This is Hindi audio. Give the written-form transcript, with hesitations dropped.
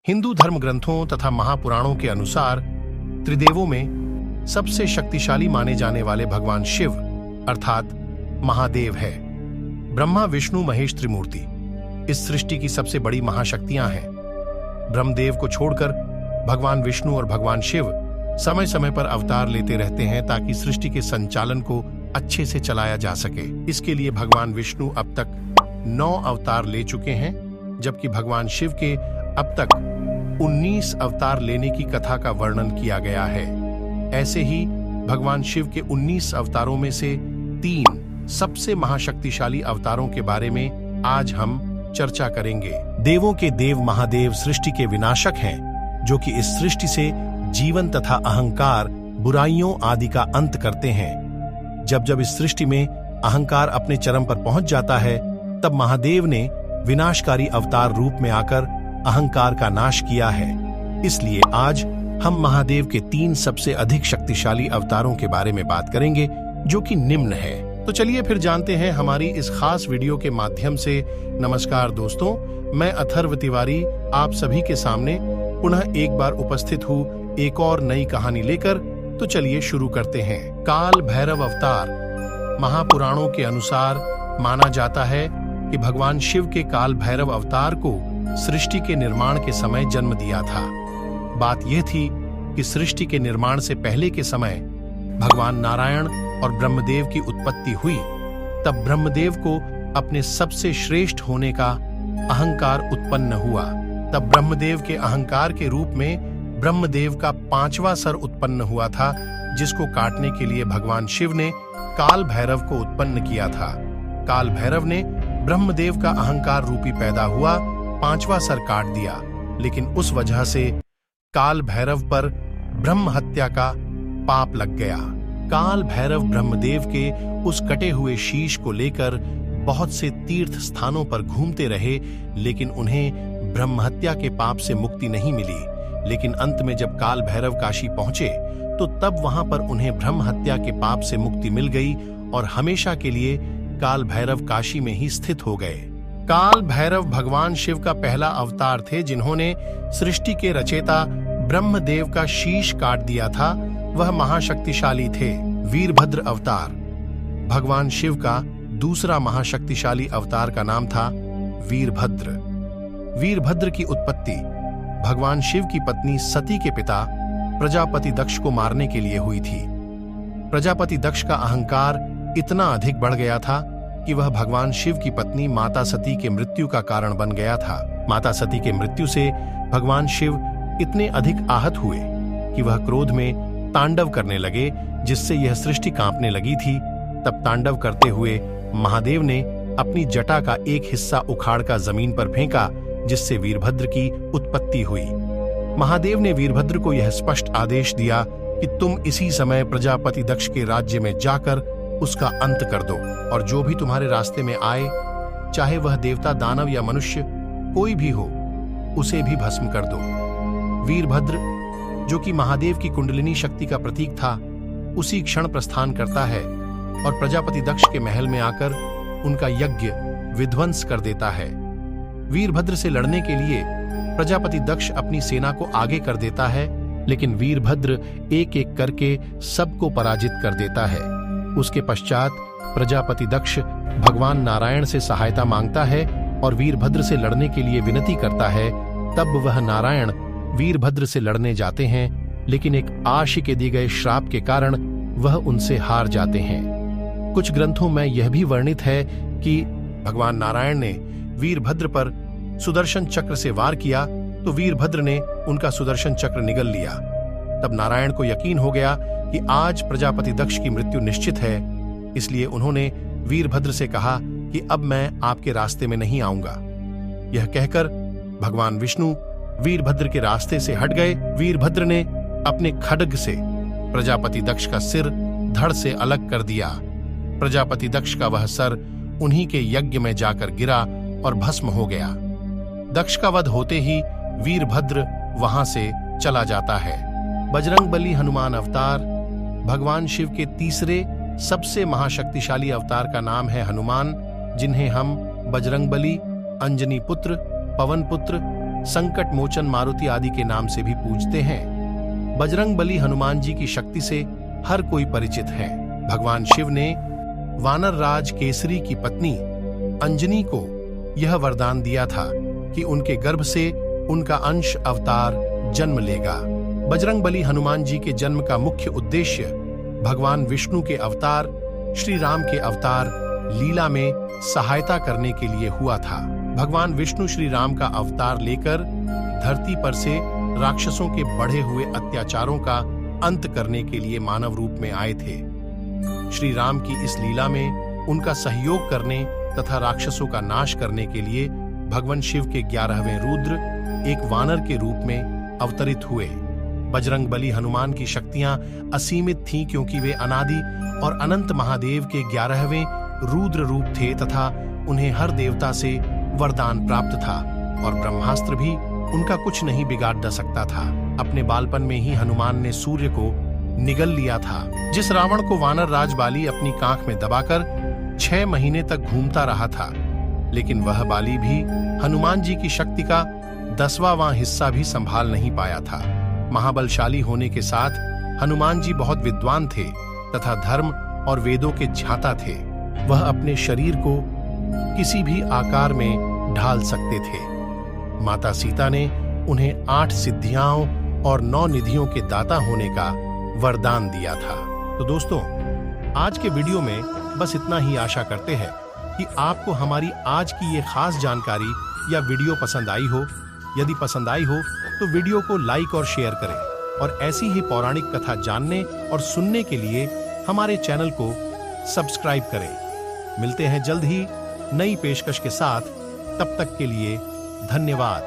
हिंदू धर्म ग्रंथों तथा महापुराणों के अनुसार त्रिदेवों में सबसे शक्तिशाली माने जाने वाले भगवान शिव अर्थात महादेव है। ब्रह्मा विष्णु महेश त्रिमूर्ति इस सृष्टि की सबसे बड़ी महाशक्तियां हैं। ब्रह्मदेव को छोड़कर भगवान विष्णु और भगवान शिव समय समय पर अवतार लेते रहते हैं ताकि सृष्टि के संचालन को अच्छे से चलाया जा सके। इसके लिए भगवान विष्णु अब तक 9 अवतार ले चुके हैं, जबकि भगवान शिव के अब तक 19 अवतार लेने की कथा का वर्णन किया गया है। ऐसे ही भगवान शिव के 19 अवतारों में से 3 सबसे महाशक्तिशाली अवतारों के बारे में आज हम चर्चा करेंगे। देवों के देव महादेव सृष्टि के विनाशक हैं, जो कि इस सृष्टि से जीवन तथा अहंकार बुराइयों आदि का अंत करते हैं। जब इस सृष्टि में अहंकार अपने चरम पर पहुंच जाता है, तब महादेव ने विनाशकारी अवतार रूप में आकर अहंकार का नाश किया है। इसलिए आज हम महादेव के 3 सबसे अधिक शक्तिशाली अवतारों के बारे में बात करेंगे, जो कि निम्न है। तो चलिए फिर जानते हैं हमारी इस खास वीडियो के माध्यम से। नमस्कार दोस्तों, मैं अथर्व तिवारी आप सभी के सामने पुनः एक बार उपस्थित हूँ एक और नई कहानी लेकर। तो चलिए शुरू करते हैं। काल भैरव अवतार। महापुराणों के अनुसार माना जाता है कि भगवान शिव के काल भैरव अवतार को सृष्टि के निर्माण के समय जन्म दिया था। बात यह थी कि सृष्टि के निर्माण से पहले के समय भगवान नारायण और ब्रह्मदेव की उत्पत्ति हुई। तब ब्रह्मदेव को अपने सबसे श्रेष्ठ होने का अहंकार उत्पन्न हुआ। तब ब्रह्मदेव के अहंकार के रूप में ब्रह्मदेव का 5वां सर उत्पन्न हुआ था, जिसको काटने के लिए भगवान शिव ने काल भैरव को उत्पन्न किया था। काल भैरव ने ब्रह्मदेव का अहंकार रूपी पैदा हुआ 5वां सर काट दिया, लेकिन उस वजह से काल भैरव पर ब्रह्म हत्या का पाप लग गया। काल भैरव ब्रह्मदेव के उस कटे हुए शीश को लेकर बहुत से तीर्थ स्थानों पर घूमते रहे, लेकिन उन्हें ब्रह्म हत्या के पाप से मुक्ति नहीं मिली। लेकिन अंत में जब काल भैरव काशी पहुंचे, तो तब वहां पर उन्हें ब्रह्म हत्या के पाप से मुक्ति मिल गई और हमेशा के लिए काल भैरव काशी में ही स्थित हो गए। काल भैरव भगवान शिव का पहला अवतार थे, जिन्होंने सृष्टि के रचयिता ब्रह्मदेव का शीश काट दिया था। वह महाशक्तिशाली थे। वीरभद्र अवतार। भगवान शिव का दूसरा महाशक्तिशाली अवतार का नाम था वीरभद्र। वीरभद्र की उत्पत्ति भगवान शिव की पत्नी सती के पिता प्रजापति दक्ष को मारने के लिए हुई थी। प्रजापति दक्ष का अहंकार इतना अधिक बढ़ गया था कि वह भगवान शिव की पत्नी माता सती के मृत्यु का कारण बन गया था। माता सती के मृत्यु से भगवान शिव इतने अधिक आहत हुए कि वह क्रोध में तांडव करने लगे, जिससे यह सृष्टि कांपने लगी थी। तब तांडव करते हुए महादेव ने अपनी जटा का एक हिस्सा उखाड़कर जमीन पर फेंका, जिससे वीरभद्र की उत्पत्ति हुई। महादेव ने वीरभद्र को यह स्पष्ट आदेश दिया कि तुम इसी समय प्रजापति दक्ष के राज्य में जाकर उसका अंत कर दो, और जो भी तुम्हारे रास्ते में आए, चाहे वह देवता, दानव या मनुष्य कोई भी हो, उसे भी भस्म कर दो। वीरभद्र, जो कि महादेव की कुंडलिनी शक्ति का प्रतीक था, उसी क्षण प्रस्थान करता है और प्रजापति दक्ष के महल में आकर उनका यज्ञ विध्वंस कर देता है। वीरभद्र से लड़ने के लिए प्रजापति दक्ष अपनी सेना को आगे कर देता है, लेकिन वीरभद्र एक एक करके सबको पराजित कर देता है। उसके पश्चात प्रजापति दक्ष भगवान नारायण से सहायता मांगता है और वीरभद्र से लड़ने के लिए विनती करता है। तब वह नारायण वीरभद्र से लड़ने जाते हैं, लेकिन एक आशी के दिए गए श्राप के कारण वह उनसे हार जाते हैं। कुछ ग्रंथों में यह भी वर्णित है कि भगवान नारायण ने वीरभद्र पर सुदर्शन चक्र से वार किया, तो वीरभद्र ने उनका सुदर्शन चक्र निगल लिया। तब नारायण को यकीन हो गया कि आज प्रजापति दक्ष की मृत्यु निश्चित है, इसलिए उन्होंने वीरभद्र से कहा कि अब मैं आपके रास्ते में नहीं आऊंगा। यह कहकर भगवान विष्णु वीरभद्र के रास्ते से हट गए। वीरभद्र ने अपने खड्ग से प्रजापति दक्ष का सिर धड़ से अलग कर दिया। प्रजापति दक्ष का वह सर उन्हीं के यज्ञ में जाकर गिरा और भस्म हो गया। दक्ष का वध होते ही वीरभद्र वहां से चला जाता है। बजरंगबली हनुमान अवतार। भगवान शिव के तीसरे सबसे महाशक्तिशाली अवतार का नाम है हनुमान, जिन्हें हम बजरंगबली, अंजनी पुत्र, पवन पुत्र, संकट मोचन मारुति आदि के नाम से भी पूजते हैं। बजरंग बली हनुमान जी की शक्ति से हर कोई परिचित है। भगवान शिव ने वानर राज केसरी की पत्नी अंजनी को यह वरदान दिया था कि उनके गर्भ से उनका अंश अवतार जन्म लेगा। बजरंग बली हनुमान जी के जन्म का मुख्य उद्देश्य भगवान विष्णु के अवतार श्री राम के अवतार लीला में सहायता करने के लिए हुआ था। भगवान विष्णु श्री राम का अवतार लेकर धरती पर से राक्षसों के बढ़े हुए अत्याचारों का अंत करने के लिए मानव रूप में आए थे। श्री राम की इस लीला में उनका सहयोग करने तथा राक्षसों का नाश करने के लिए भगवान शिव के 11वें रुद्र एक वानर के रूप में अवतरित हुए। बजरंग बली हनुमान की शक्तियां असीमित थीं क्योंकि वे अनादि और अनंत महादेव के 11वें रुद्र रूप थे तथा उन्हें हर देवता से वरदान प्राप्त था और ब्रह्मास्त्र भी उनका कुछ नहीं बिगाड़ सकता था। अपने बालपन में ही हनुमान ने सूर्य को निगल लिया था, जिस रावण को वानर राज बाली अपनी कांख में दबाकर 6 महीने तक घूमता रहा था। लेकिन वह बाली भी हनुमान जी की शक्ति का 10वां हिस्सा भी संभाल नहीं पाया था। महाबलशाली होने के साथ हनुमान जी बहुत विद्वान थे तथा धर्म और वेदों के ज्ञाता थे। वह अपने शरीर को किसी भी आकार में ढाल सकते थे। माता सीता ने उन्हें 8 सिद्धियों और 9 निधियों के दाता होने का वरदान दिया था। तो दोस्तों, आज के वीडियो में बस इतना ही। आशा करते हैं कि आपको हमारी आज की ये खास जानकारी या वीडियो पसंद आई हो। यदि पसंद आई हो तो वीडियो को लाइक और शेयर करें और ऐसी ही पौराणिक कथा जानने और सुनने के लिए हमारे चैनल को सब्सक्राइब करें। मिलते हैं जल्द ही नई पेशकश के साथ। तब तक के लिए धन्यवाद।